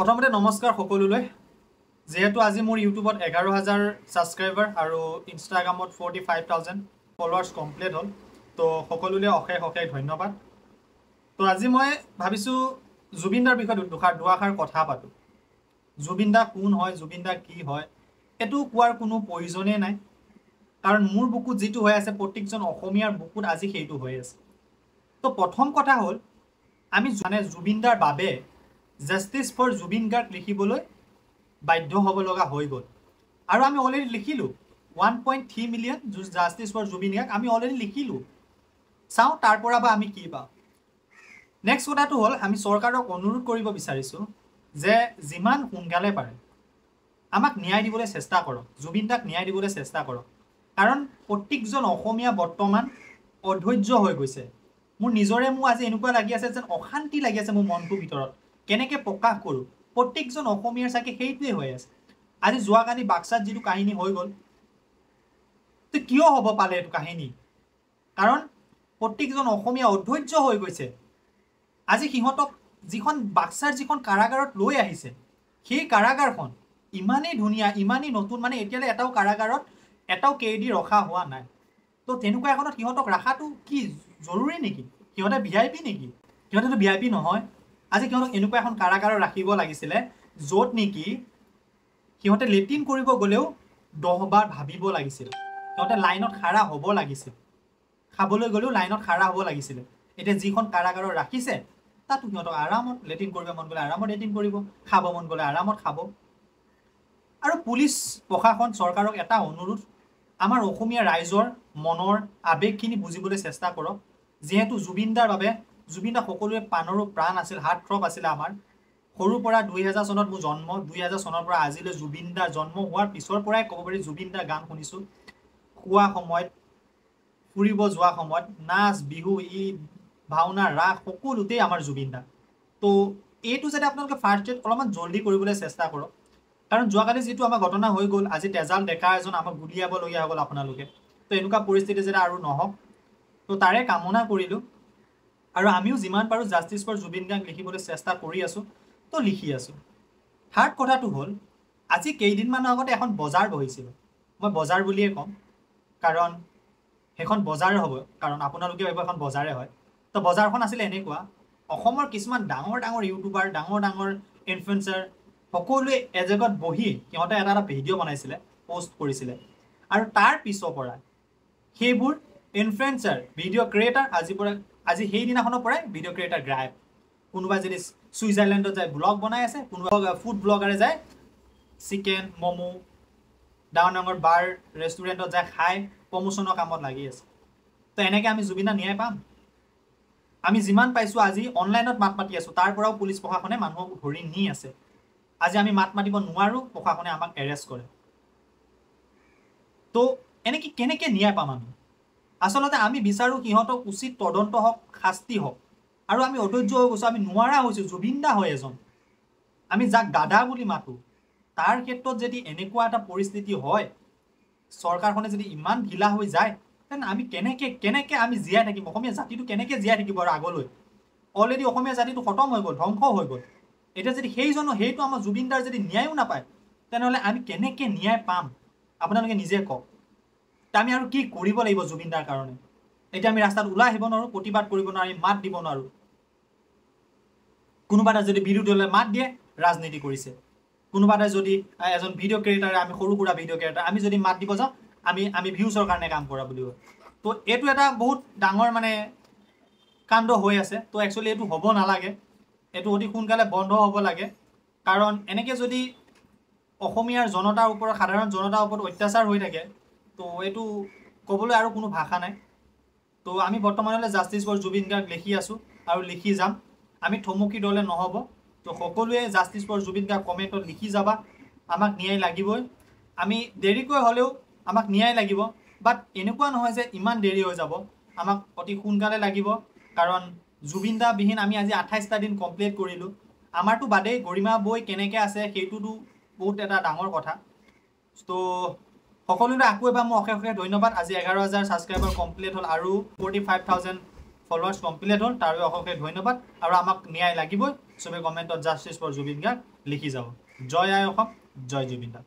প্ৰথমতে নমস্কাৰ সকলোলৈ যেহেতু আজি মোৰ ইউটিউবত 11,000 ছাবস্ক্ৰাইবাৰ আৰু ইনষ্টাগ্ৰামত 45,000 ফলোৱাৰ্ছ কমপ্লিট হ'ল তো সকলোলৈ অশেষ ধন্যবাদ। তো আজি মই ভাবিছোঁ জুবিন দাৰ বিষয়ে দুআষাৰ কথা পাতোঁ। জুবিন দা কোন হয়, জুবিন দা কি হয়, এইটো কোৱাৰ কোনো প্ৰয়োজনেই নাই, কাৰণ মোৰ বুকুত যিটো হৈ আছে প্ৰত্যেকজন অসমীয়াৰ বুকুত আজি সেইটো হৈ আছে। তো প্ৰথম কথা হ'ল আমি জুবিন দাৰ বাবে জাষ্টিছ ফৰ জুবিন গাৰ্গ লিখিবলৈ বাধ্য হ'ব লগা হৈ গ'ল, আৰু আমি অলৰেডি লিখিলোঁ 1.3 million justice for Zubeen Garg আমি অলৰেডি লিখিলোঁ। চাওঁ তাৰ পৰা বা আমি কি পাওঁ। নেক্সট কথাটো হ'ল আমি চৰকাৰক অনুৰোধ কৰিব বিচাৰিছোঁ যে যিমান সোনকালে পাৰে আমাক ন্যায় দিবলৈ চেষ্টা কৰক, জুবিন দাক ন্যায় দিবলৈ চেষ্টা কৰক, কাৰণ প্ৰত্যেকজন অসমীয়া বৰ্তমান অধৈৰ্য হৈ গৈছে। মোৰ আজি এনেকুৱা লাগি আছে যেন অশান্তি লাগি আছে মোৰ মনটোৰ ভিতৰত, কেনেকৈ প্ৰকাশ কৰোঁ। প্ৰত্যেকজন অসমীয়াৰ চাগে সেইটোৱে হৈ আছে। আজি যোৱাকালি বাক্সাত যিটো কাহিনী হৈ গ'ল, তো কিয় হ'ব পালে এইটো কাহিনী, কাৰণ প্ৰত্যেকজন অসমীয়া অধৈৰ্য হৈ গৈছে। আজি সিহঁতক বাক্সাৰ যিখন কাৰাগাৰত লৈ আহিছে, সেই কাৰাগাৰখন ইমানেই ধুনীয়া, ইমানেই নতুন, মানে এতিয়ালৈ এটাও কাৰাগাৰত এটাও কেইদি ৰখা হোৱা নাই। তো তেনেকুৱা এখনত সিহঁতক ৰখাটো কি জৰুৰী নেকি? সিহঁতে VIP নেকি? সিহঁতেতো VIP নহয়। আজি সিহঁতক এনেকুৱা এখন কাৰাগাৰত ৰাখিব লাগিছিলে য'ত নেকি সিহঁতে লেট্ৰিন কৰিব গ'লেও 10 বাৰ ভাবিব লাগিছিল, সিহঁতে লাইনত খাৰা হ'ব লাগিছিল, খাবলৈ গ'লেও লাইনত খাৰা হ'ব লাগিছিলে। এতিয়া যিখন কাৰাগাৰত ৰাখিছে তাতো সিহঁতক আৰামত লেট্ৰিন কৰিব মন গ'লে আৰামত লেট্ৰিন কৰিব, খাব মন গ'লে আৰামত খাব। আৰু পুলিচ প্ৰশাসন চৰকাৰক এটা অনুৰোধ, আমাৰ অসমীয়া ৰাইজৰ মনৰ আৱেগখিনি বুজিবলৈ চেষ্টা কৰক। যিহেতু জুবিন দাৰ বাবে, জুবিন দা সকলোৱে প্ৰাণৰো প্ৰাণ আছিল, হাৰ্ট থ্ৰব আছিলে আমাৰ। সৰুৰ পৰা 2000 চনত মোৰ জন্ম, 2000 চনৰ পৰা আজিলৈ জুবিন দাৰ জন্ম হোৱাৰ পিছৰ পৰাই ক'ব পাৰি জুবিন দাৰ গান শুনিছোঁ। খোৱা সময়ত, ফুৰিব যোৱা সময়ত, নাচ বিহু, ঈদ, ভাওনা, ৰাস সকলোতেই আমাৰ জুবিন দা। তো এইটো যাতে আপোনালোকে ফাৰ্ষ্ট এড অলপমান জল্দি কৰিবলৈ চেষ্টা কৰক, কাৰণ যোৱাকালি যিটো আমাৰ ঘটনা হৈ গ'ল, আজি তেজাল ডেকা এজন আমাক গুলিয়াবলগীয়া হৈ গ'ল আপোনালোকে। তো এনেকুৱা পৰিস্থিতি যাতে আৰু নহওক, তো তাৰে কামনা কৰিলোঁ। আৰু আমিও যিমান পাৰোঁ জাষ্টিছ ফৰ জুবিন গাৰ্গ লিখিবলৈ চেষ্টা কৰি আছোঁ, তো লিখি আছোঁ। থাৰ্ড কথাটো হ'ল আজি কেইদিনমানৰ আগতে এখন বজাৰ বহিছিল, মই বজাৰ বুলিয়ে ক'ম কাৰণ সেইখন বজাৰে হ'ব, কাৰণ আপোনালোকে ভাবিব এখন বজাৰে হয়। তো বজাৰখন আছিলে এনেকুৱা, অসমৰ কিছুমান ডাঙৰ ডাঙৰ ইউটিউবাৰ, ডাঙৰ ডাঙৰ ইনফ্লুৱেঞ্চাৰ সকলোৱে এজেগত বহি সিহঁতে এটা ভিডিঅ' বনাইছিলে, পষ্ট কৰিছিলে, আৰু তাৰ পিছৰ পৰা সেইবোৰ ইনফ্লুৱেঞ্চাৰ, ভিডিঅ' ক্ৰিয়েটাৰ আজি সেইদিনাখনৰ পৰাই ভিডিঅ' ক্ৰিয়েটাৰ গায়ব। কোনোবাই যদি ছুইজাৰলেণ্ডত যায় ব্লগ বনাই আছে, কোনোবা ফুড ব্লগাৰে যায় চিকেন, ম'ম', ডাঙৰ ডাঙৰ বাৰ ৰেষ্টুৰেণ্টত যায় খাই প্ৰমোচনৰ কামত লাগি আছে। তো এনেকৈ আমি জুবিন দা ন্যায় পাম? আমি যিমান পাইছোঁ আজি অনলাইনত মাত মাতি আছোঁ, তাৰ পৰাও পুলিচ প্ৰশাসনে মানুহক ধৰি নি আছে। আজি আমি মাত মাতিব নোৱাৰোঁ, প্ৰশাসনে আমাক এৰেষ্ট কৰে। তো এনেকৈ কেনেকৈ ন্যায় পাম আমি? আচলতে আমি বিচাৰোঁ সিহঁতক উচিত তদন্ত হওক, শাস্তি হওক, আৰু আমি অধৈৰ্য হৈ গৈছোঁ, আমি নোৱাৰা হৈছোঁ। জুবিন দা হয় এজন, আমি যাক দাদা বুলি মাতোঁ, তাৰ ক্ষেত্ৰত যদি এনেকুৱা এটা পৰিস্থিতি হয়, চৰকাৰখনে যদি ইমান ঢিলা হৈ যায়, তেনে আমি কেনেকৈ আমি জীয়াই থাকিম? অসমীয়া জাতিটো কেনেকৈ জীয়াই থাকিব? আৰু আগলৈ অলৰেডি অসমীয়া জাতিটো খতম হৈ গ'ল, ধ্বংস হৈ গ'ল। এতিয়া যদি সেইটো আমাৰ জুবিন দাৰ যদি ন্যায়ো নাপায়, তেনেহ'লে আমি কেনেকৈ ন্যায় পাম? আপোনালোকে নিজে কওক। আমি আৰু কি কৰিব লাগিব জুবিন দাৰ কাৰণে? এতিয়া আমি ৰাস্তাত ওলাই আহিব নোৱাৰোঁ, প্ৰতিবাদ কৰিব নোৱাৰি, মাত দিব নোৱাৰোঁ। কোনোবা এটা যদি বিৰোধী দলে মাত দিয়ে ৰাজনীতি কৰিছে, কোনোবা এটা যদি এজন ভিডিঅ' ক্ৰিয়েটাৰে, আমি সৰু সুৰা ভিডিঅ' ক্ৰিয়েটাৰ, আমি যদি মাত দিব যাওঁ আমি ভিউজৰ কাৰণে কাম কৰা বুলি কয়। তো এইটো এটা বহুত ডাঙৰ মানে কাণ্ড হৈ আছে। তো একচুৱেলি এইটো হ'ব নালাগে, এইটো অতি সোনকালে বন্ধ হ'ব লাগে, কাৰণ এনেকৈ যদি অসমীয়াৰ জনতাৰ ওপৰত, সাধাৰণ জনতাৰ ওপৰত অত্যাচাৰ হৈ থাকে, তো এইটো ক'বলৈ আৰু কোনো ভাষা নাই। তো আমি বৰ্তমানলৈ জাষ্টিছ ফৰ জুবিন গাৰ্গ লিখি আছোঁ আৰু লিখি যাম। আমি থমকি দলে নহ'ব। তো সকলোৱে জাষ্টিছ ফৰ জুবিন গাৰ্গ কমেণ্টত লিখি যাবা, আমাক ন্যায় লাগিবই। আমি দেৰিকৈ হ'লেও আমাক ন্যায় লাগিব, বাট এনেকুৱা নহয় যে ইমান দেৰি হৈ যাব, আমাক অতি সোনকালে লাগিব। কাৰণ জুবিন দা বিহীন আমি আজি 28টা দিন কমপ্লিট কৰিলোঁ। আমাৰতো বাদেই, গৰিমা বৈ কেনেকৈ আছে সেইটোতো বহুত এটা ডাঙৰ কথা। তো সকলোলৈ আকৌ এবাৰ মোৰ অশেষ ধন্যবাদ। আজি 11,000 ছাবস্ক্ৰাইবাৰ কমপ্লিট হ'ল আৰু 45,000 ফলোৱাৰ্ছ কমপ্লিট হ'ল তাৰ অশেষ ধন্যবাদ আৰু আমাক ন্যায় লাগিবই চবে কমেণ্টত জাষ্টিছ ফৰ জুবিন গাৰ্গ লিখি যাব জয় আই অসম জয় জুবিন দা